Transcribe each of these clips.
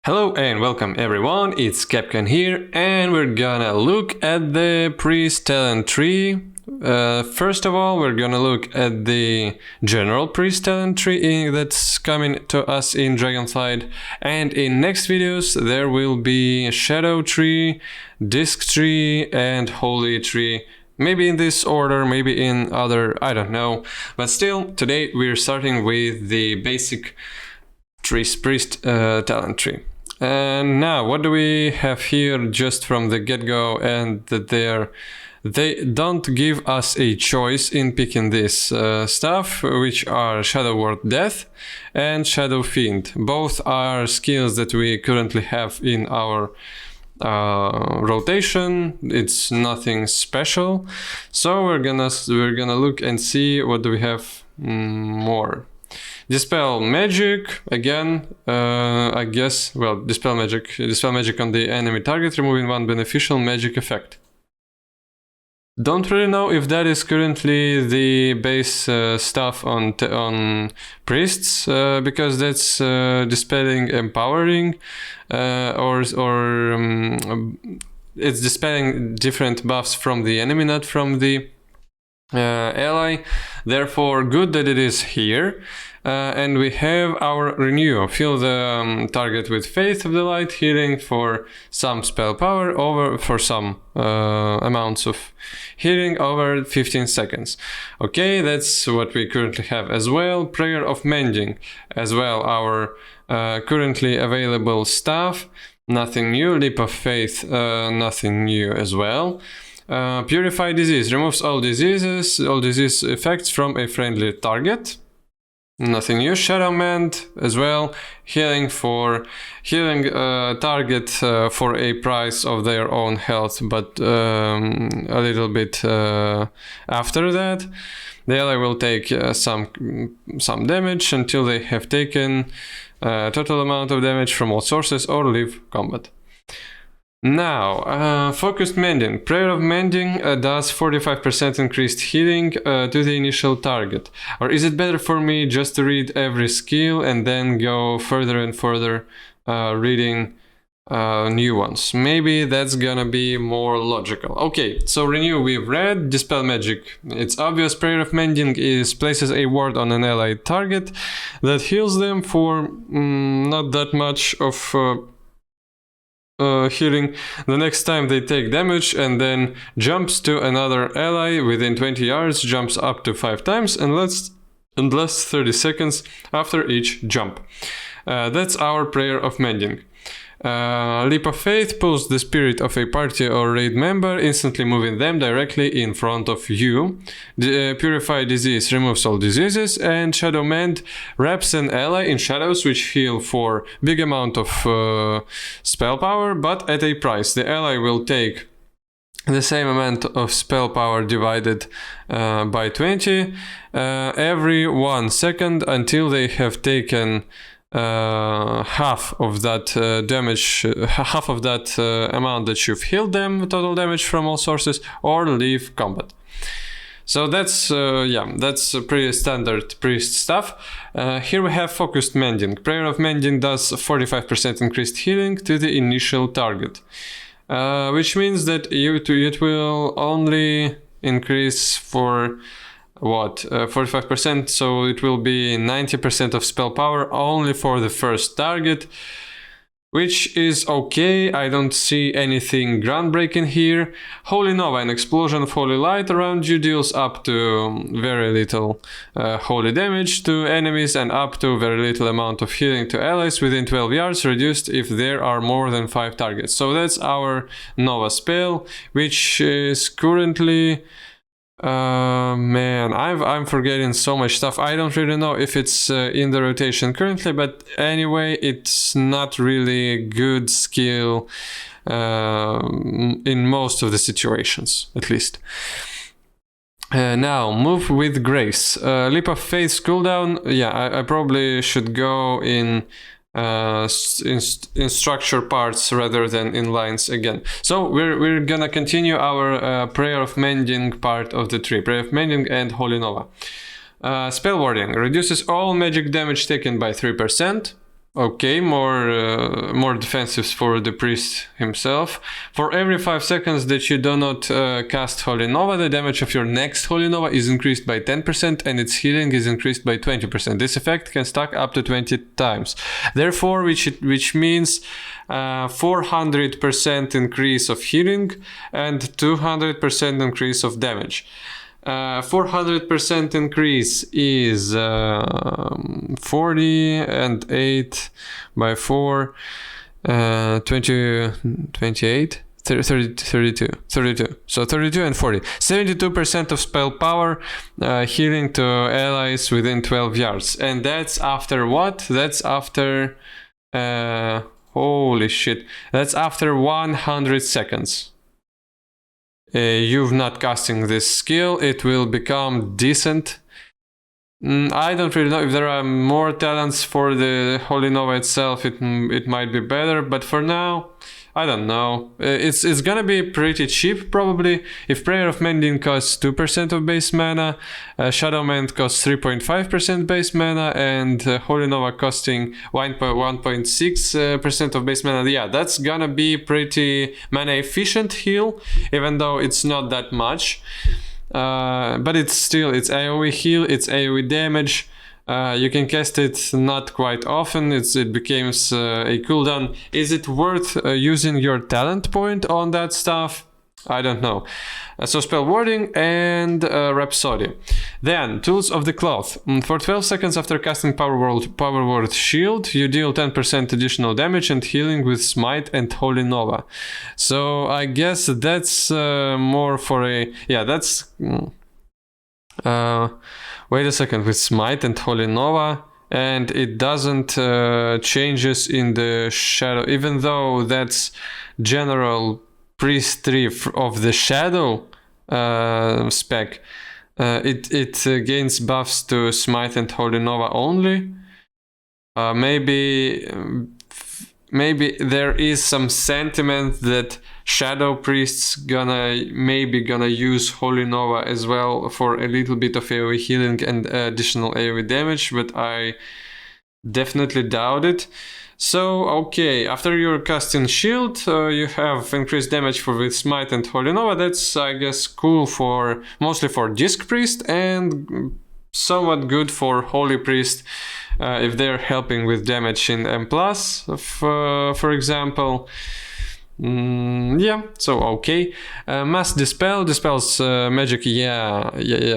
Hello and welcome everyone, it's Capcan here, and we're gonna look at the priest talent tree. First of all, we're gonna look at the general priest talent tree that's coming to us in Dragonflight, and in next videos there will be a shadow tree, disc tree, and holy tree. Maybe in this order, maybe in other, I don't know. But still, today we're starting with the basic priest talent tree. And now, what do we have here just from the get-go? And that they don't give us a choice in picking this stuff, which are Shadow Ward Death and Shadow Fiend. Both are skills that we currently have in our rotation. It's nothing special, so we're gonna look and see what do we have more. Dispel magic again. I guess. Well, dispel magic on the enemy target, removing one beneficial magic effect. Don't really know if that is currently the base stuff on priests, because that's dispelling empowering, or it's dispelling different buffs from the enemy, not from the ally. Therefore, good that it is here. And we have our renew. Fill the target with Faith of the Light, healing for some spell power for some amounts of healing over 15 seconds. Okay, that's what we currently have as well. Prayer of Mending as well, our currently available stuff. Nothing new. Leap of Faith, nothing new as well. Purify Disease removes all disease effects from a friendly target. Nothing new. Shadow Mend as well, healing target for a price of their own health, but a little bit after that. The ally will take some damage until they have taken total amount of damage from all sources or leave combat. Now, Focused Mending. Prayer of Mending does 45% increased healing to the initial target. Or is it better for me just to read every skill and then go further and further reading new ones? Maybe that's gonna be more logical. Okay, so Renew we've read. Dispel Magic, it's obvious. Prayer of Mending places a ward on an allied target that heals them for not that much of healing the next time they take damage, and then jumps to another ally within 20 yards, jumps up to 5 times and lasts 30 seconds after each jump. That's our Prayer of Mending. Leap of Faith pulls the spirit of a party or raid member, instantly moving them directly in front of you. Purify Disease removes all diseases, and Shadow Mend wraps an ally in shadows which heal for big amount of spell power, but at a price. The ally will take the same amount of spell power divided by 20 every 1 second until they have taken half of that damage, half of that amount that you've healed them, total damage from all sources, or leave combat. So that's that's pretty standard priest stuff. Here we have Focused Mending. Prayer of Mending does 45% increased healing to the initial target, which means that it will only increase for 45%, so it will be 90% of spell power only for the first target, which is okay. I don't see anything groundbreaking here. Holy Nova, an explosion of holy light around you deals up to very little holy damage to enemies and up to very little amount of healing to allies within 12 yards, reduced if there are more than 5 targets. So that's our Nova spell, which is currently man, I'm forgetting so much stuff. I don't really know if it's in the rotation currently, but anyway, it's not really a good skill in most of the situations, at least. Now, Move with Grace. Leap of Faith cooldown. Yeah, I probably should go in structure parts rather than in lines again. So we're gonna continue our Prayer of Mending part of the tree. Prayer of Mending and Holy Nova. Spell Warding reduces all magic damage taken by 3%. Okay, more defensive for the priest himself. For every 5 seconds that you do not cast Holy Nova, the damage of your next Holy Nova is increased by 10% and its healing is increased by 20%. This effect can stack up to 20 times. Therefore, which means 400% increase of healing and 200% increase of damage. 400% increase is 40 and 8 by 4, 20, 28, 32. So 32 and 40. 72% of spell power healing to allies within 12 yards. And that's after what? That's after... holy shit. That's after 100 seconds. You've not casting this skill, it will become decent. I don't really know if there are more talents for the Holy Nova itself, it might be better, but for now, I don't know. It's gonna be pretty cheap probably. If Prayer of Mending costs 2% of base mana, Shadow Mend costs 3.5% base mana, and Holy Nova costing 1.6% of base mana, yeah, that's gonna be pretty mana efficient heal, even though it's not that much. But it's AoE heal, it's AoE damage. You can cast it not quite often, it becomes a cooldown. Is it worth using your talent point on that stuff? I don't know. So spell wording and Rhapsody. Then Tools of the Cloth. For 12 seconds after casting Power Word Shield, you deal 10% additional damage and healing with Smite and Holy Nova. So I guess that's more for a... Yeah, that's... wait a second, with Smite and Holy Nova, and it doesn't changes in the Shadow, even though that's general priestry of the Shadow spec. It gains buffs to Smite and Holy Nova only. Maybe there is some sentiment that Shadow Priests maybe gonna use Holy Nova as well for a little bit of AoE healing and additional AoE damage, but I definitely doubt it. So, okay, after you're casting Shield, you have increased damage with Smite and Holy Nova. That's, I guess, cool mostly for Disc Priest and somewhat good for Holy Priest if they're helping with damage in M+, for example. Yeah, so okay. Mass Dispel dispels magic,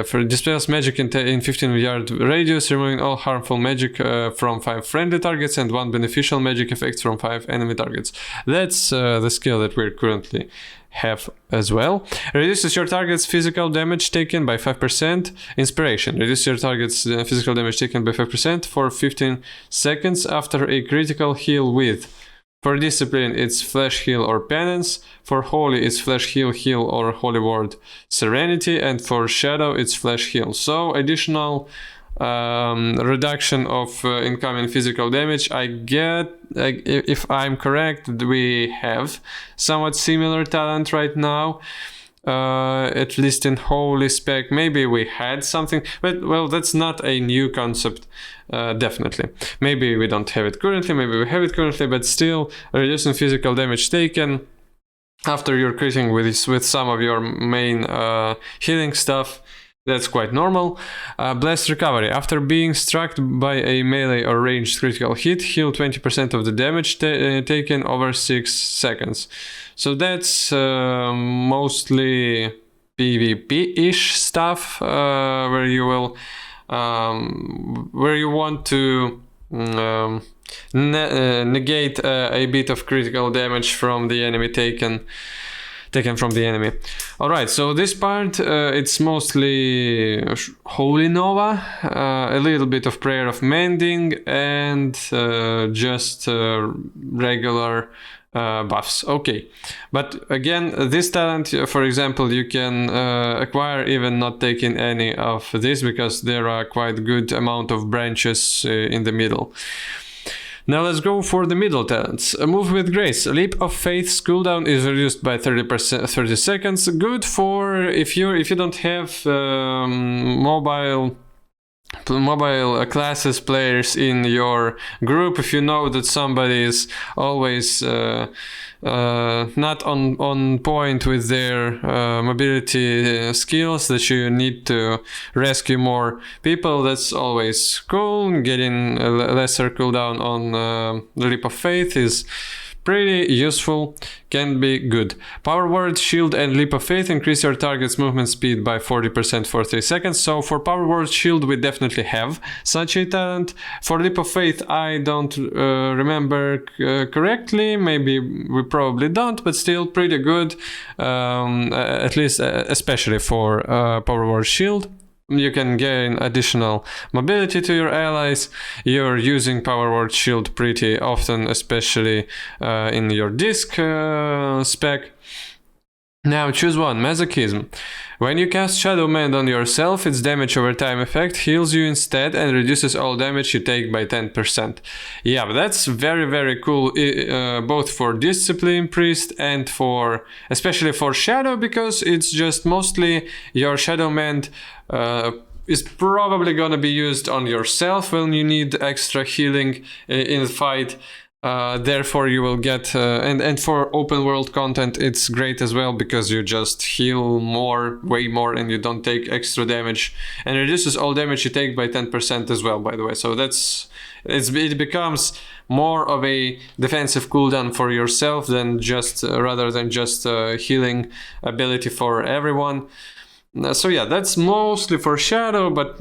for dispels magic in 15-yard radius, removing all harmful magic from 5 friendly targets and 1 beneficial magic effect from 5 enemy targets. That's the skill that we currently have as well. Reduces your target's physical damage taken by 5%. Inspiration. Reduces your target's physical damage taken by 5% for 15 seconds after a critical heal with... For Discipline, it's Flesh Heal or Penance. For Holy, it's Flesh Heal, Heal or Holy Word Serenity. And for Shadow, it's Flesh Heal. So additional reduction of incoming physical damage. I get, if I'm correct, we have somewhat similar talent right now. At least in Holy spec, maybe we had something, but well, that's not a new concept. Definitely. Maybe we don't have it currently, maybe we have it currently, but still, reducing physical damage taken after you're critting with some of your main healing stuff, that's quite normal. Blessed Recovery. After being struck by a melee or ranged critical hit, heal 20% of the damage taken over 6 seconds. So that's mostly PvP-ish stuff, where you will... where you want to negate a bit of critical damage from the enemy taken from the enemy. Alright, so this part, it's mostly Holy Nova, a little bit of Prayer of Mending, and just regular buffs. Okay, but again, this talent, for example, you can acquire even not taking any of this, because there are quite good amount of branches in the middle. Now let's go for the middle talents. Move with Grace. Leap of Faith's cooldown is reduced by 30 seconds. Good for if you don't have mobile mobile classes players in your group. If you know that somebody is always not on point with their mobility skills, that you need to rescue more people, that's always cool. Getting a lesser cooldown on Leap of Faith is pretty useful, can be good. Power Word, Shield, and Leap of Faith increase your target's movement speed by 40% for 3 seconds. So for Power Word, Shield, we definitely have such a talent. For Leap of Faith, I don't remember correctly. Maybe we probably don't, but still pretty good. At least, especially for Power Word, Shield. You can gain additional mobility to your allies. You're using Power Word Shield pretty often, especially in your disc spec. Now choose one. Masochism. When you cast Shadow Mend on yourself, its damage over time effect heals you instead and reduces all damage you take by 10%. Yeah, but that's very, very cool, both for Discipline Priest and for, especially for Shadow, because it's just mostly your Shadow Mend is probably gonna be used on yourself when you need extra healing in the fight. Therefore you will get and for open world content it's great as well, because you just heal more, way more, and you don't take extra damage, and reduces all damage you take by 10% as well, by the way. So it becomes more of a defensive cooldown for yourself than just rather than just healing ability for everyone. So yeah, that's mostly for Shadow, but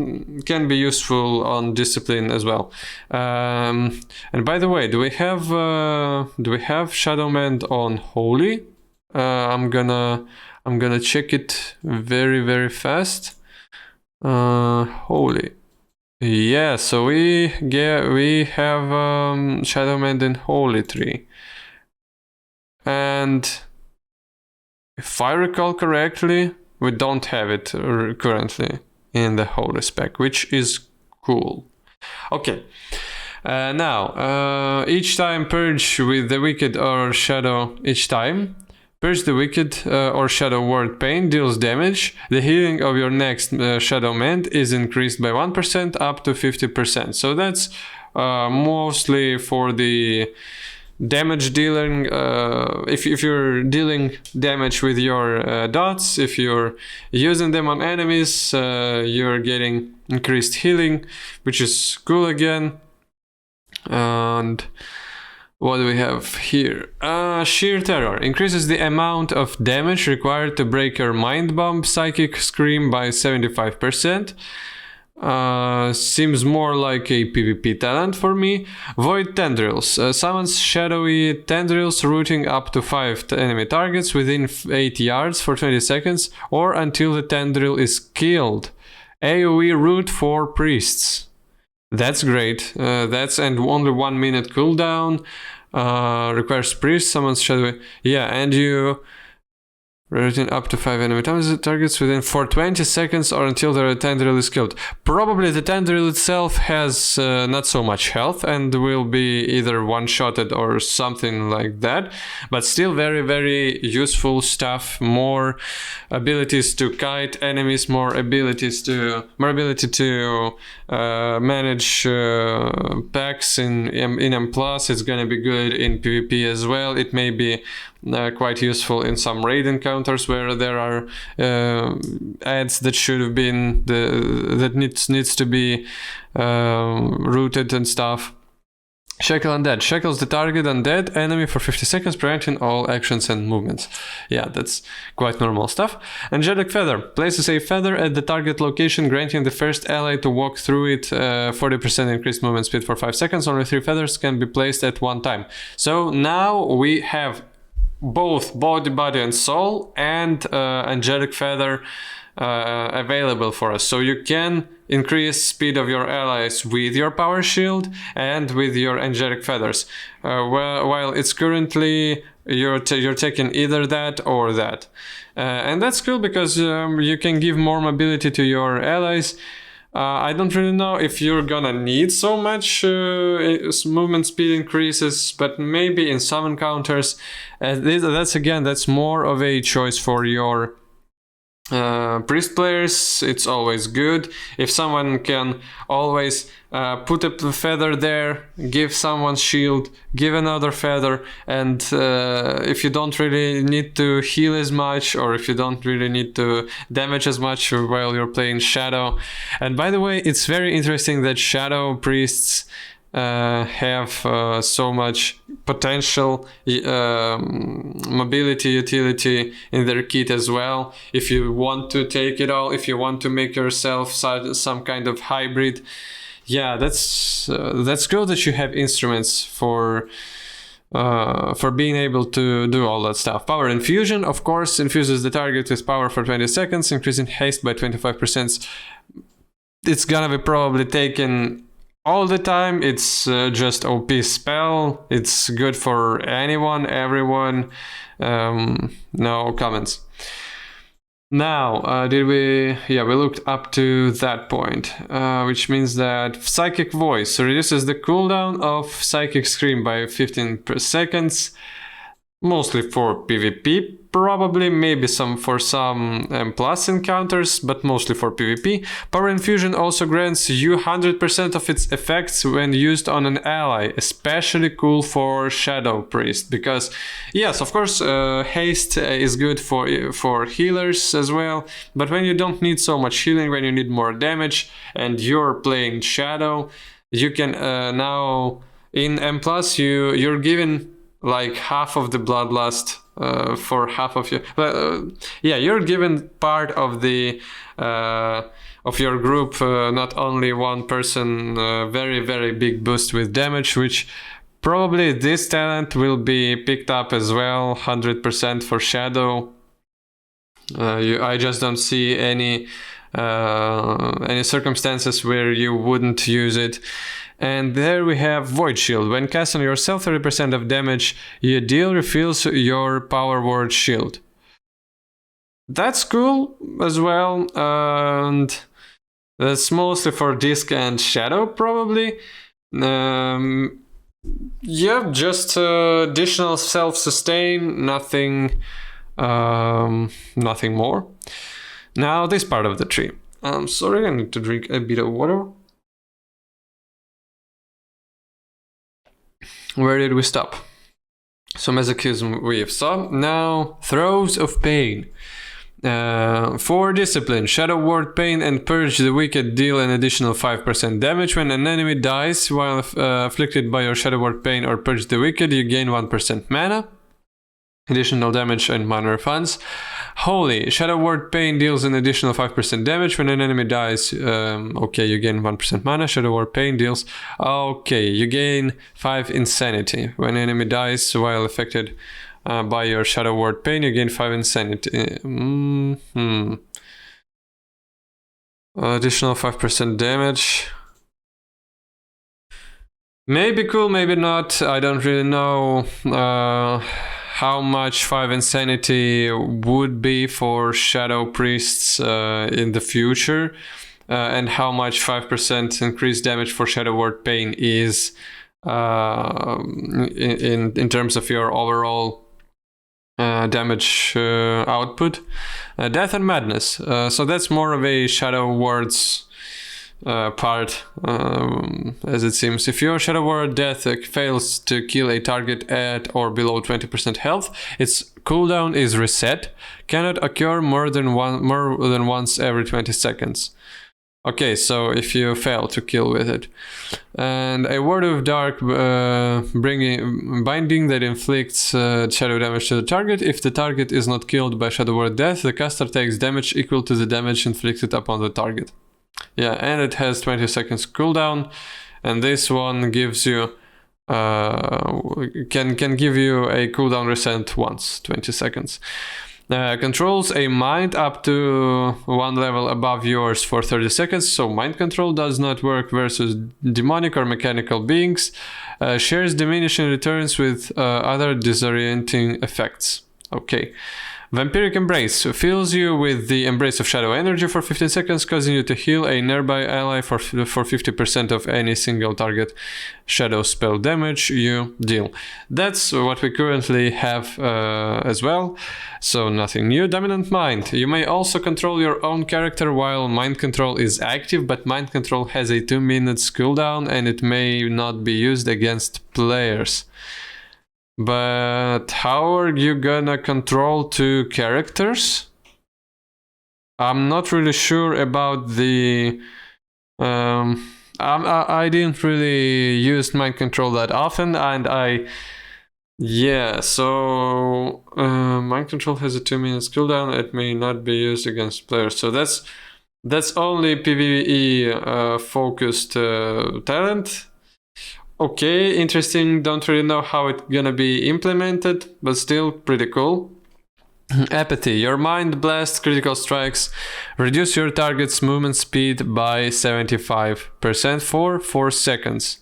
can be useful on Discipline as well. And by the way, do we have Shadow Mend on Holy? I'm gonna check it very, very fast. Holy. Yeah, so we have Shadow Mend in Holy Tree. And if I recall correctly, we don't have it currently in the Holy spec, which is cool. Okay. Now, each time purge with the Wicked or Shadow. Each time purge the Wicked or Shadow Word Pain deals damage. The healing of your next Shadow Mend is increased by 1% up to 50%. So that's mostly for the damage dealing. If you're dealing damage with your dots, if you're using them on enemies, you're getting increased healing, which is cool again. And what do we have here? Sheer Terror increases the amount of damage required to break your Mind Bomb Psychic Scream by 75%. Seems more like a PvP talent for me. Void Tendrils summons shadowy tendrils rooting up to 5 enemy targets within 8 yards for 20 seconds or until the tendril is killed. AoE root for priests. That's great. That's and only 1 minute cooldown. Requires priest, summons shadowy. Yeah, and you rotating up to 5 enemy targets within for 20 seconds or until the tendril is killed. Probably the tendril itself has not so much health and will be either one-shotted or something like that, but still very, very useful stuff. More abilities to kite enemies, more ability to manage packs in M+. It's gonna be good in PvP as well. It may be quite useful in some raid encounters where there are ads that should have been that needs to be rooted and stuff. Shackle Undead shackles the target undead enemy for 50 seconds, preventing all actions and movements. Yeah, that's quite normal stuff. Angelic Feather places a feather at the target location, granting the first ally to walk through it 40% increased movement speed for 5 seconds. Only 3 feathers can be placed at one time. So now we have both body, and soul and Angelic Feather available for us. So you can increase speed of your allies with your power shield and with your Angelic Feathers. While it's currently you're taking either that or that. And that's cool because you can give more mobility to your allies. I don't really know if you're gonna need so much movement speed increases, but maybe in some encounters, that's more of a choice for your Priest players, it's always good if someone can always put a feather there, give someone shield, give another feather, and if you don't really need to heal as much, or if you don't really need to damage as much while you're playing Shadow. And by the way, it's very interesting that Shadow priests have so much potential mobility utility in their kit as well. If you want to take it all, if you want to make yourself some kind of hybrid, yeah, that's cool that you have instruments for being able to do all that stuff. Power infusion, of course, infuses the target with power for 20 seconds, increasing haste by 25%. It's gonna be probably taken all the time. It's just OP spell. It's good for anyone, everyone. No comments. Now, we looked up to that point, which means that Psychic Voice reduces the cooldown of Psychic Scream by 15 seconds, mostly for PvP, probably, maybe for some M+ encounters, but mostly for PvP. Power Infusion also grants you 100% of its effects when used on an ally, especially cool for Shadow Priest, because, yes, of course, haste is good for healers as well, but when you don't need so much healing, when you need more damage, and you're playing Shadow, you can now, in M+, you're given like half of the bloodlust for half of your you're given part of the of your group, not only one person, very very big boost with damage, which probably this talent will be picked up as well, 100% for Shadow. I just don't see any circumstances where you wouldn't use it. And there we have Void Shield. When cast on yourself, 30% of damage you deal refills your power word shield. That's cool as well, and that's mostly for Disc and Shadow, probably. Yeah, just additional self-sustain, nothing more. Now this part of the tree. I'm sorry, I need to drink a bit of water. Where did we stop? So Masochism we've saw. Now Throes of Pain. For Discipline, Shadow Ward Pain and Purge the Wicked deal an additional 5% damage. When an enemy dies while afflicted by your Shadow Ward Pain or Purge the Wicked, you gain 1% mana, additional damage and mana refunds. Holy, Shadow Ward Pain deals an additional 5% damage. When an enemy dies, okay, you gain 1% mana. Shadow Ward Pain deals, okay, you gain 5 Insanity. When an enemy dies while affected by your Shadow Ward Pain, you gain 5 Insanity. Additional 5% damage. Maybe cool, maybe not. I don't really know how much 5 Insanity would be for Shadow Priests in the future, and how much 5% increased damage for Shadow Ward Pain is in terms of your overall damage output. Death and Madness. So that's more of a Shadow Ward's part, as it seems. If your Shadow Ward Death fails to kill a target at or below 20% health, its cooldown is reset. Cannot occur more than once every 20 seconds. Okay, so if you fail to kill with it. And a Word of Dark binding that inflicts shadow damage to the target. If the target is not killed by Shadow Ward Death, the caster takes damage equal to the damage inflicted upon the target. Yeah, and it has 20 seconds cooldown, and this one gives you can give you a cooldown reset once, 20 seconds. Controls a mind up to one level above yours for 30 seconds, so mind control does not work versus demonic or mechanical beings. Shares diminishing returns with other disorienting effects. Okay. Vampiric Embrace fills you with the Embrace of Shadow energy for 15 seconds, causing you to heal a nearby ally for 50% of any single target shadow spell damage you deal. That's what we currently have as well, so nothing new. Dominant Mind. You may also control your own character while Mind Control is active, but Mind Control has a 2 minutes cooldown and it may not be used against players. But how are you gonna control 2 characters? I'm not really sure about the... I didn't really use mind control that often, and yeah, so mind control has a 2 minutes cooldown. It may not be used against players. So that's only PvE focused talent. Okay, interesting. Don't really know how it's gonna be implemented, but still pretty cool. Apathy. Your Mind Blast critical strikes reduce your target's movement speed by 75% for 4 seconds,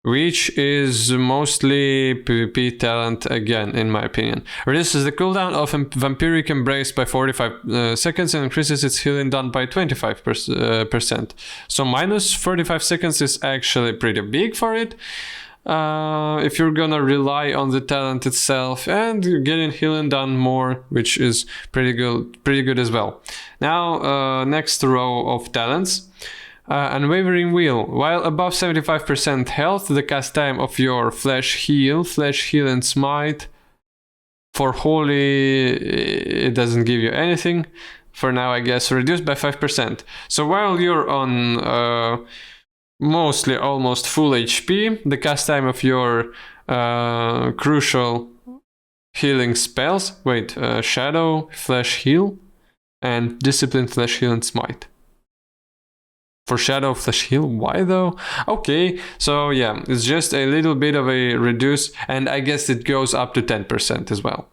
which is mostly PvP talent again, in my opinion. Reduces the cooldown of Vampiric Embrace by 45 seconds and increases its healing done by 25%. So minus 45 seconds is actually pretty big for it. If you're gonna rely on the talent itself, and getting healing done more, which is pretty good as well. Now, next row of talents. Unwavering Will. While above 75% health, the cast time of your Flesh Heal, and Smite for Holy, it doesn't give you anything for now, I guess, reduced by 5%. So while you're on mostly almost full HP, the cast time of your crucial healing spells, Shadow, Flesh Heal, and Discipline, Flesh Heal, and Smite. For Shadow, Flesh Heal, why though? Okay, so yeah, it's just a little bit of a reduce, and I guess it goes up to 10% as well.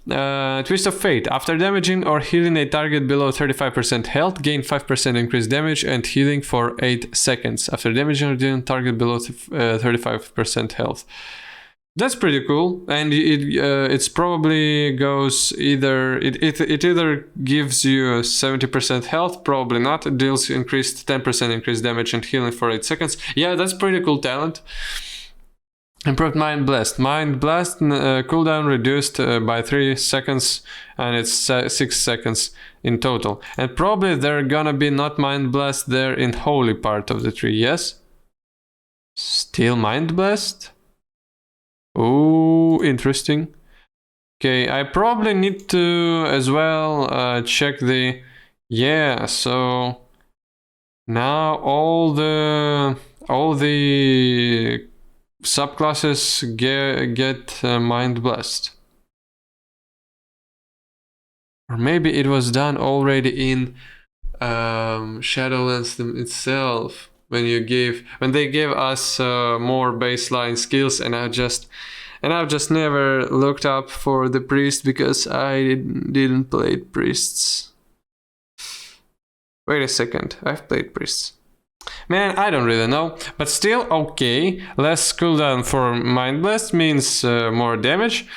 Twist of Fate. After damaging or healing a target below 35% health, gain 5% increased damage and healing for 8 seconds. After damaging or healing a target below 35% health. That's pretty cool, and it's probably goes either it either gives you 70% health, probably not. It deals increased 10% increased damage and healing for 8 seconds. Yeah, that's pretty cool talent. Improved Mind Blast. Mind Blast cooldown reduced by 3 seconds, and it's 6 seconds in total. And probably they're gonna be not Mind Blast there in Holy part of the tree. Yes. Still Mind Blast. Oh, interesting. Okay, I probably need to as well check the... Yeah, so now all the subclasses get Mind Blast. Or maybe it was done already in Shadowlands itself. When they gave us more baseline skills, and I've just never looked up for the priest because I didn't play priests. Wait a second, I've played priests. Man, I don't really know, but still okay. Less cooldown for Mind Blast means more damage.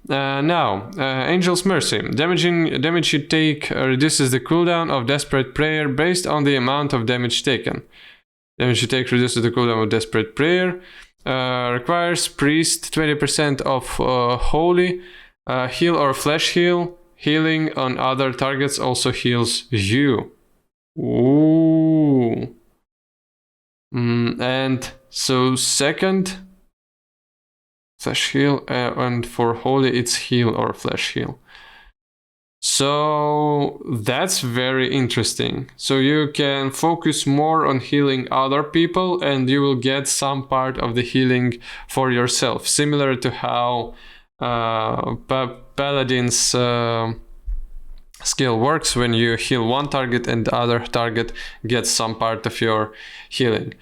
Now, Angel's Mercy. Damage you take reduces the cooldown of Desperate Prayer based on the amount of damage taken. Damage you take reduces the cooldown of Desperate Prayer. Requires Priest 20% of Holy. Heal or Flesh Heal. Healing on other targets also heals you. Ooh. And so second, Flesh Heal, and for Holy it's Heal or Flesh Heal. So that's very interesting. So you can focus more on healing other people, and you will get some part of the healing for yourself, similar to how Paladin's skill works. When you heal one target and the other target gets some part of your healing.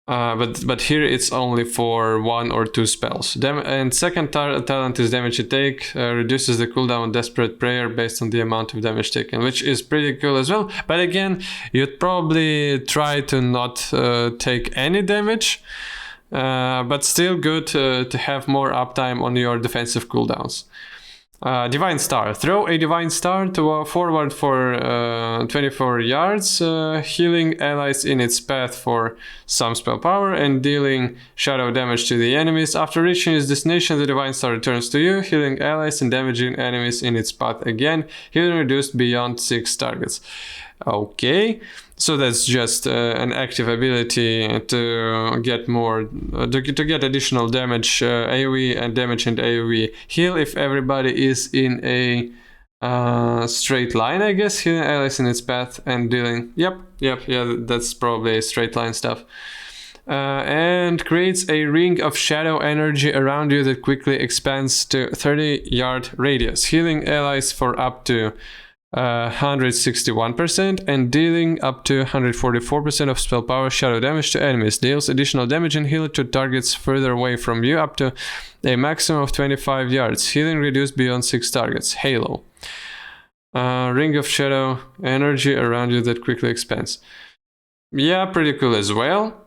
But here it's only for 1 or 2 spells. And second talent is Damage You Take, reduces the cooldown on Desperate Prayer based on the amount of damage taken, which is pretty cool as well. But again, you'd probably try to not take any damage, but still good to have more uptime on your defensive cooldowns. Divine Star. Throw a Divine Star to forward for 24 yards, healing allies in its path for some spell power and dealing shadow damage to the enemies. After reaching its destination, the Divine Star returns to you, healing allies and damaging enemies in its path again, healing reduced beyond 6 targets. Okay, so that's just an active ability to get more, to get additional damage, AoE and damage and AoE heal if everybody is in a straight line, I guess. Healing allies in its path and dealing. Yeah, that's probably straight line stuff. And creates a ring of shadow energy around you that quickly expands to 30-yard radius, healing allies for up to 161% and dealing up to 144% of spell power shadow damage to enemies. Deals additional damage and heal to targets further away from you up to a maximum of 25 yards. Healing reduced beyond 6 targets. Halo. Ring of shadow energy around you that quickly expands. Yeah, pretty cool as well.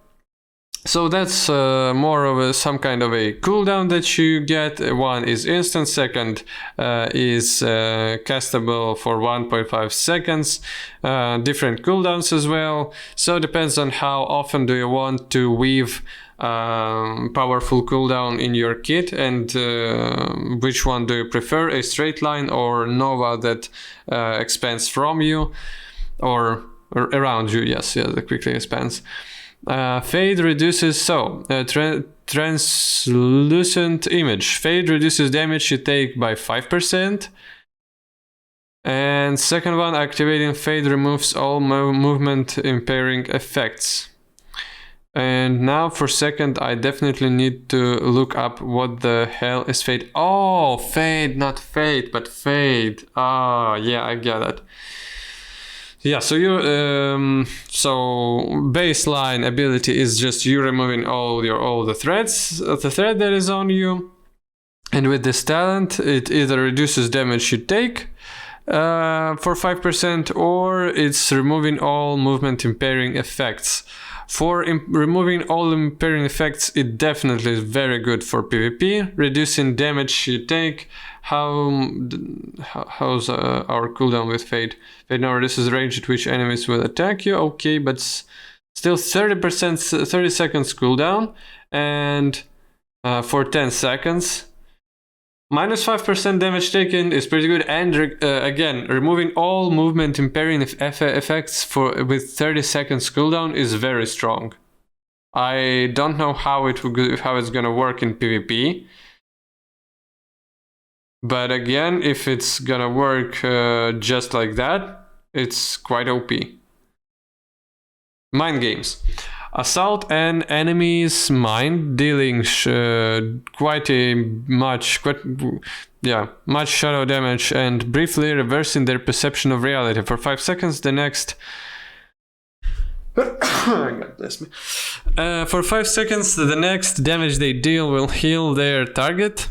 So that's more of some kind of a cooldown that you get. One is instant, second is castable for 1.5 seconds. Different cooldowns as well. So it depends on how often do you want to weave powerful cooldown in your kit, and which one do you prefer, a straight line or Nova that expands from you or around you. Yes, that quickly expands. Fade reduces, translucent image. Fade reduces damage you take by 5%. And second one, activating Fade removes all movement impairing effects. And now for second, I definitely need to look up what the hell is Fade. Oh, Fade, not Fade, but Fade. Ah, yeah, I get it. Yeah, so you so baseline ability is just you removing all the threads, the thread that is on you, and with this talent, it either reduces damage you take for 5%, or it's removing all movement impairing effects. For removing all impairing effects, it definitely is very good for PvP, reducing damage you take. How's our cooldown with Fade? Fade now reduces the range at which enemies will attack you. Okay, but still 30%, 30 seconds cooldown, and for 10 seconds. Minus 5% damage taken is pretty good, and again, removing all movement impairing effects with 30 seconds cooldown is very strong. I don't know how it's gonna work in PvP, but again, if it's gonna work just like that, it's quite OP. Mind games. Assault an enemy's mind, dealing much shadow damage and briefly reversing their perception of reality. For 5 seconds, the next... God bless me. For 5 seconds, the next damage they deal will heal their target.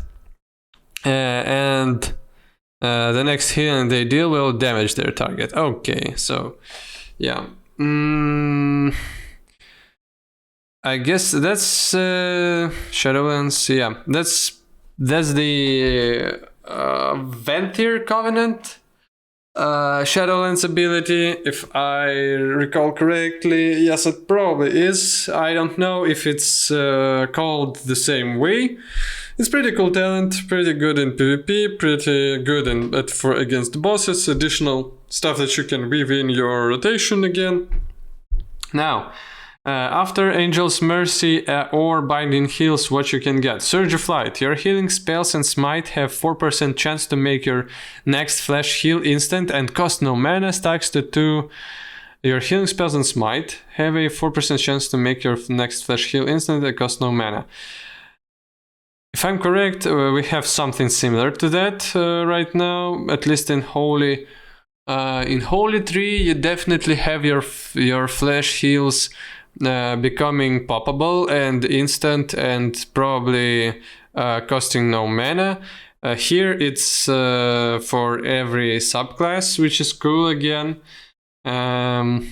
And the next healing they deal will damage their target. Okay, so... yeah. I guess that's Shadowlands. Yeah, that's the Ventir Covenant Shadowlands ability, if I recall correctly. Yes, it probably is. I don't know if it's called the same way. It's pretty cool talent, pretty good in PvP, pretty good against bosses. Additional stuff that you can weave in your rotation again. Now. After Angel's Mercy or Binding Heals, what you can get. Surge of Light. Your healing spells and smite have 4% chance to make your next flash heal instant and cost no mana. Stacks to 2. Your healing spells and smite have a 4% chance to make your next flash heal instant and cost no mana. If I'm correct, we have something similar to that right now, at least in Holy. In Holy 3, you definitely have your flash heals becoming poppable and instant and probably costing no mana. Here it's for every subclass, which is cool again. But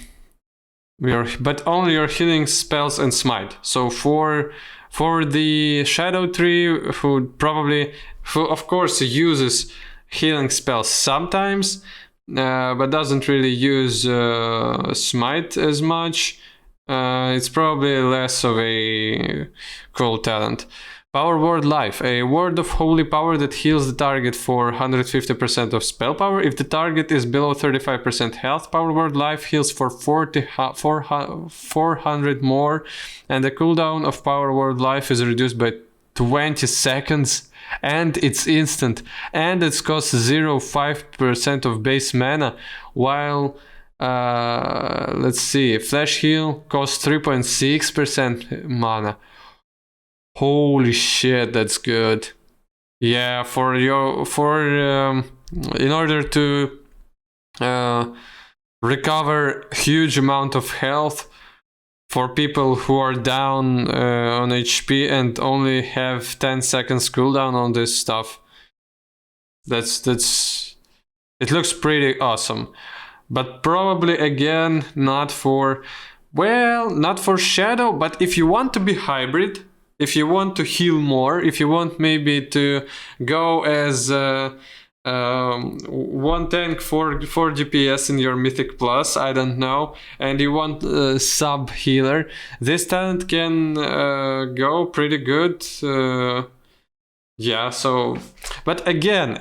only your healing spells and smite. So for the Shadow Tree, who of course uses healing spells sometimes, but doesn't really use smite as much. It's probably less of a cool talent. Power Word Life, a word of holy power that heals the target for 150% of spell power. If the target is below 35% health, Power Word Life heals for 400 more, and the cooldown of Power Word Life is reduced by 20 seconds, and it's instant, and it costs 0.5% of base mana, while let's see, Flash Heal costs 3.6% mana. Holy shit, that's good. Yeah, in order to recover huge amount of health for people who are down on HP and only have 10 seconds cooldown on this stuff. It looks pretty awesome. But probably again not for Shadow, but if you want to be hybrid, if you want to heal more, if you want maybe to go as one tank for DPS in your Mythic Plus, I don't know, and you want sub healer, this talent can go pretty good. Yeah, so, but again,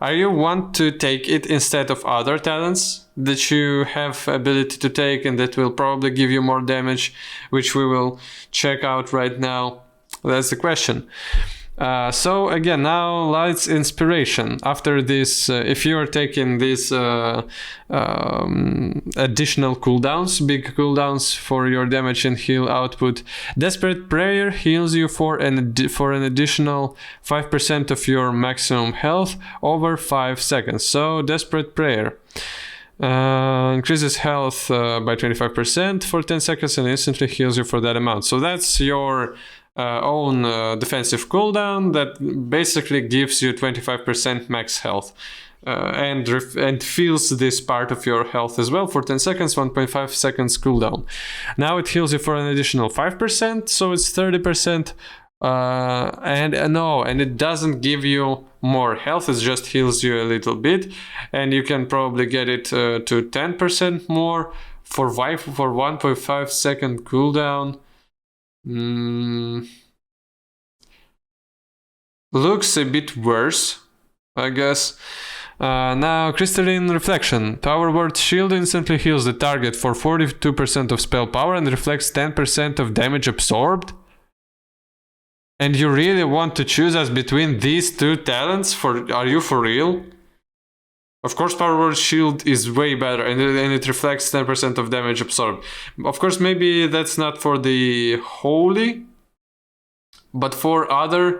are you want to take it instead of other talents that you have ability to take and that will probably give you more damage, which we will check out right now? That's the question. So again, now Light's Inspiration. After this, if you are taking these additional cooldowns, big cooldowns for your damage and heal output, Desperate Prayer heals you for an additional 5% of your maximum health over 5 seconds. So Desperate Prayer increases health by 25% for 10 seconds and instantly heals you for that amount. So that's your own defensive cooldown that basically gives you 25% max health and fills this part of your health as well for 10 seconds, 1.5 seconds cooldown. Now it heals you for an additional 5%, so it's 30%. And it doesn't give you more health, it just heals you a little bit, and you can probably get it to 10% more for 1.5 second cooldown. Looks a bit worse, I guess. Now, Crystalline Reflection. Power Word Shield instantly heals the target for 42% of spell power and reflects 10% of damage absorbed. And you really want to choose us between these two talents? Are you for real? Of course, Power Word Shield is way better, and it reflects 10% of damage absorbed. Of course, maybe that's not for the Holy, but for other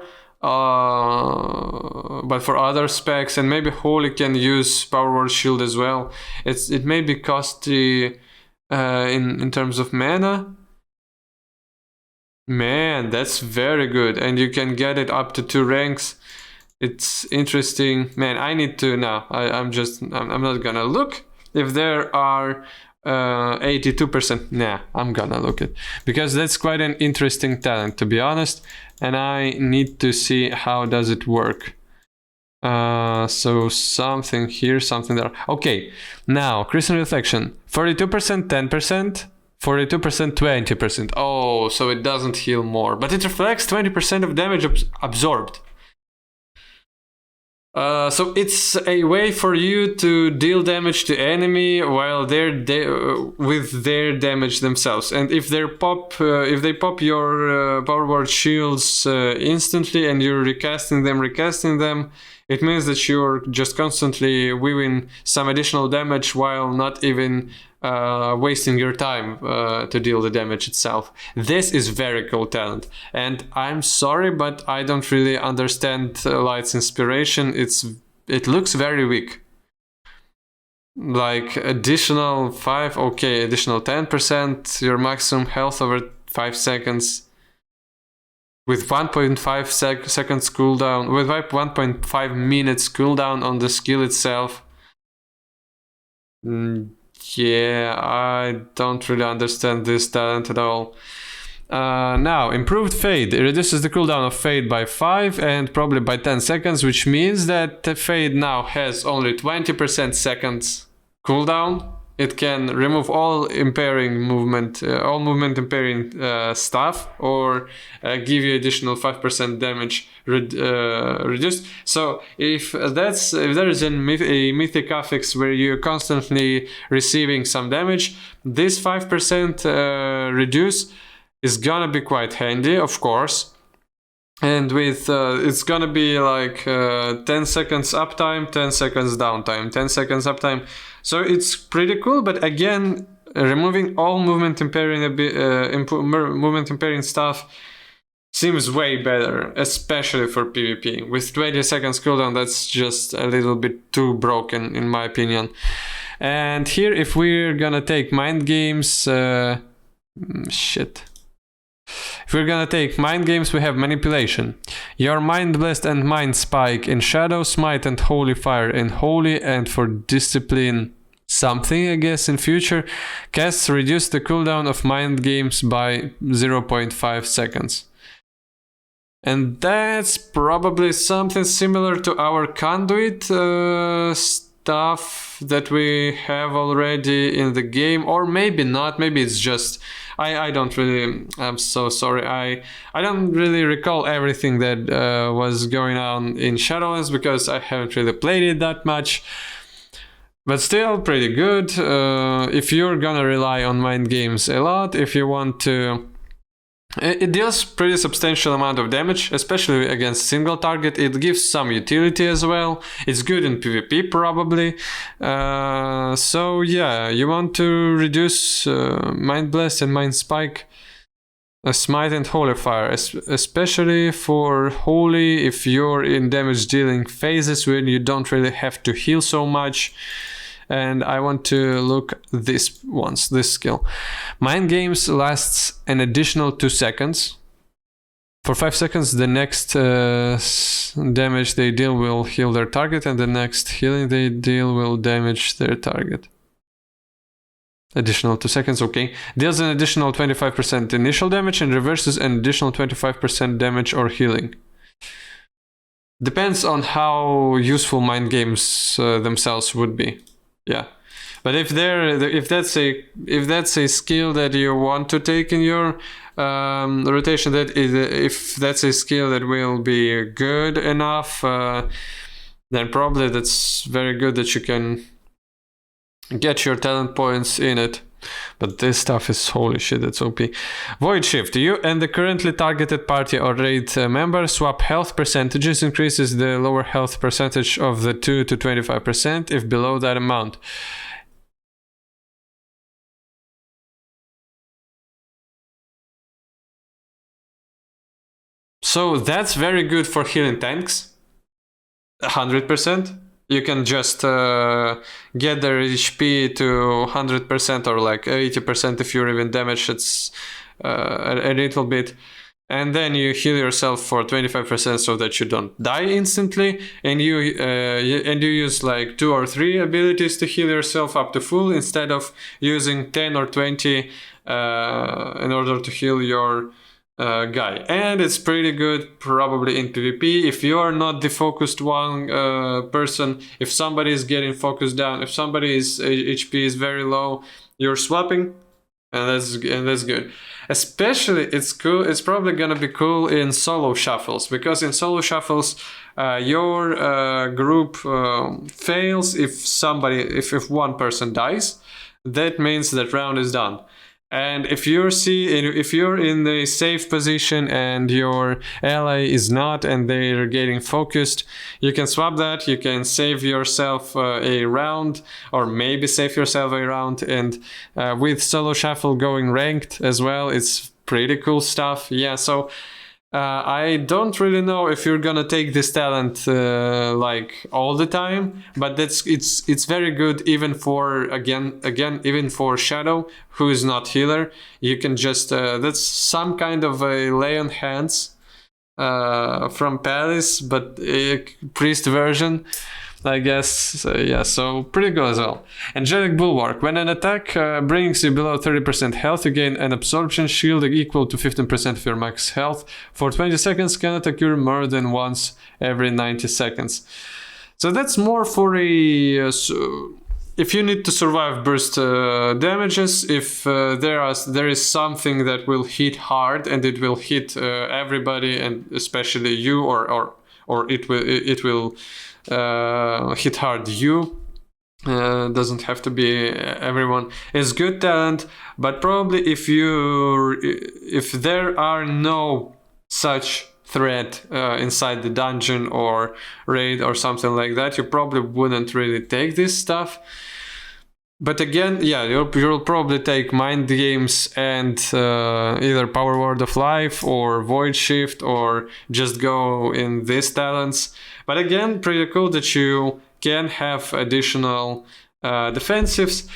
specs, and maybe Holy can use Power Word Shield as well. It may be costly in terms of mana. Man, that's very good, and you can get it up to 2 ranks. It's interesting. Man, I need to now. I'm not gonna look if there are 82%. Nah, I'm gonna look it because that's quite an interesting talent, to be honest, and I need to see how does it work. So something here, something there. Okay, now Crystal Reflection. 42%, 10%. 42%, 20%. Oh, so it doesn't heal more, but it reflects 20% of damage absorbed. So it's a way for you to deal damage to enemy while with their damage themselves. And if they pop your Power Word shields instantly, and you're recasting them, it means that you're just constantly weaving some additional damage while not even wasting your time to deal the damage itself. This is very cool talent, and I'm sorry, but I don't really understand Light's Inspiration. It looks very weak. Like additional 5, okay, additional 10%, your maximum health over 5 seconds. With 1.5 seconds cooldown, with 1.5 minutes cooldown on the skill itself. Yeah, I don't really understand this talent at all. Now, improved fade. It reduces the cooldown of fade by 5 and probably by 10 seconds, which means that the fade now has only 20% seconds cooldown. It can remove all impairing movement, all movement impairing stuff, or give you additional 5% damage reduced. So if there is a mythic affix where you're constantly receiving some damage, this 5% reduce is gonna be quite handy, of course. And with it's gonna be like 10 seconds uptime, 10 seconds downtime, 10 seconds uptime. So it's pretty cool, but again, removing all movement impairing stuff seems way better, especially for PvP. With 20 seconds cooldown, that's just a little bit too broken, in my opinion. And here, if we're gonna take mind games, If we're gonna take mind games, we have manipulation. Your mind blast and mind spike in shadow, smite and holy fire in holy, and for discipline something, I guess, in future, casts reduce the cooldown of mind games by 0.5 seconds. And that's probably something similar to our conduit stuff that we have already in the game, or maybe not. Maybe it's just I don't really, I'm so sorry, I don't really recall everything that was going on in Shadowlands because I haven't really played it that much, but still pretty good. If you're gonna rely on mind games a lot, if you want to, it deals pretty substantial amount of damage, especially against single target. It gives some utility as well. It's good in PvP probably. So yeah, you want to reduce Mind Blast and Mind Spike, Smite and Holy Fire, especially for Holy if you're in damage dealing phases when you don't really have to heal so much. And I want to look this skill. Mind Games lasts an additional 2 seconds. For 5 seconds, the next damage they deal will heal their target, and the next healing they deal will damage their target. Additional 2 seconds, okay. Deals an additional 25% initial damage and reverses an additional 25% damage or healing. Depends on how useful Mind Games themselves would be. Yeah, but if that's a skill that you want to take in your rotation, if that's a skill that will be good enough, then probably that's very good that you can get your talent points in it. But this stuff is holy shit, that's OP. Void Shift. You and the currently targeted party or raid member swap health percentages, increases the lower health percentage of the 2 to 25% if below that amount. So that's very good for healing tanks. 100%. You can just get their HP to 100% or like 80% if you're even damaged. It's a little bit. And then you heal yourself for 25% so that you don't die instantly. And you use like 2 or 3 abilities to heal yourself up to full instead of using 10 or 20 in order to heal your guy. And it's pretty good probably in PvP if you are not the focused one person. If somebody is getting focused down, if somebody's HP is very low, you're swapping, and that's good. Especially it's probably gonna be cool in solo shuffles, because in solo shuffles your group fails if one person dies. That means that round is done. And if you're in the safe position and your ally is not, and they're getting focused, you can swap that. You can save yourself a round, or maybe save yourself a round. And with solo shuffle going ranked as well, it's pretty cool stuff. Yeah, so I don't really know if you're gonna take this talent like all the time, but it's very good even for again even for Shadow, who is not healer. You can just that's some kind of a lay on hands from Palace, but a priest version. I guess, yeah, so pretty good as well. Angelic Bulwark. When an attack brings you below 30% health, you gain an absorption shield equal to 15% of your max health. For 20 seconds, cannot occur more than once every 90 seconds. So that's more for a... if you need to survive burst damages, if there is something that will hit hard and it will hit everybody and especially you, or it will hit hard you. Doesn't have to be everyone. It's good talent, but probably if there are no such threat inside the dungeon or raid or something like that, you probably wouldn't really take this stuff. But again, yeah, you'll probably take Mind Games and either Power Word of Life or Void Shift, or just go in these talents. But again, pretty cool that you can have additional defensives.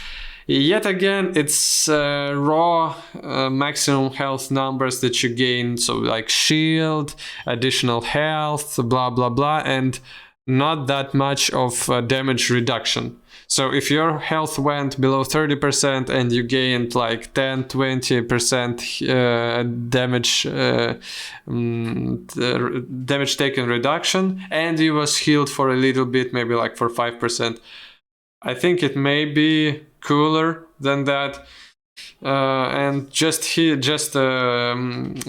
Yet again, it's raw maximum health numbers that you gain, so like shield, additional health, blah blah blah, and not that much of damage reduction. So if your health went below 30% and you gained like 10-20% damage taken reduction, and you was healed for a little bit, maybe like for 5%, I think it may be cooler than that. And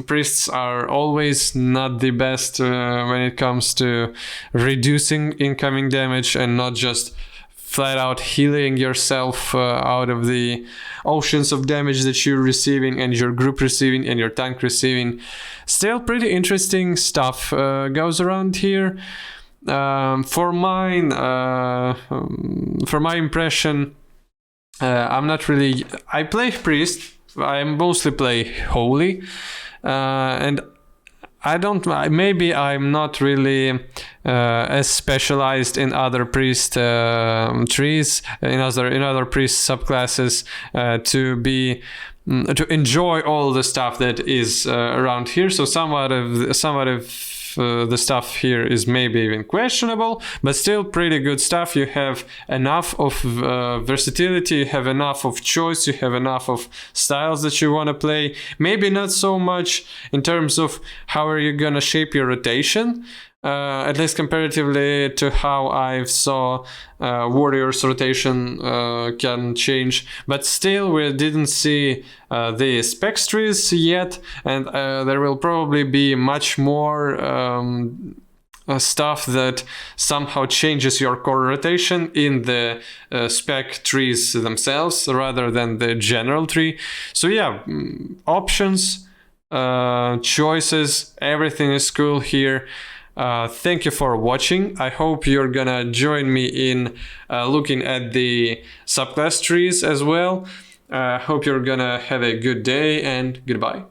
priests are always not the best when it comes to reducing incoming damage, and not just flat out healing yourself out of the oceans of damage that you're receiving and your group receiving and your tank receiving. Still pretty interesting stuff goes around here. For my impression, I'm not really... I play priest, I mostly play holy, and maybe I'm not really as specialized in other priest trees, in other priest subclasses, to enjoy all the stuff that is around here. So somewhat of the stuff here is maybe even questionable, but still pretty good stuff. You have enough of versatility, you have enough of choice, you have enough of styles that you want to play. Maybe not so much in terms of how are you gonna shape your rotation, at least comparatively to how I saw Warriors rotation can change, but still we didn't see the specs trees yet, and there will probably be much more stuff that somehow changes your core rotation in the spec trees themselves rather than the general tree. So yeah, options, choices, everything is cool here. Thank you for watching. I hope you're gonna join me in looking at the subclass trees as well. Hope you're gonna have a good day, and goodbye.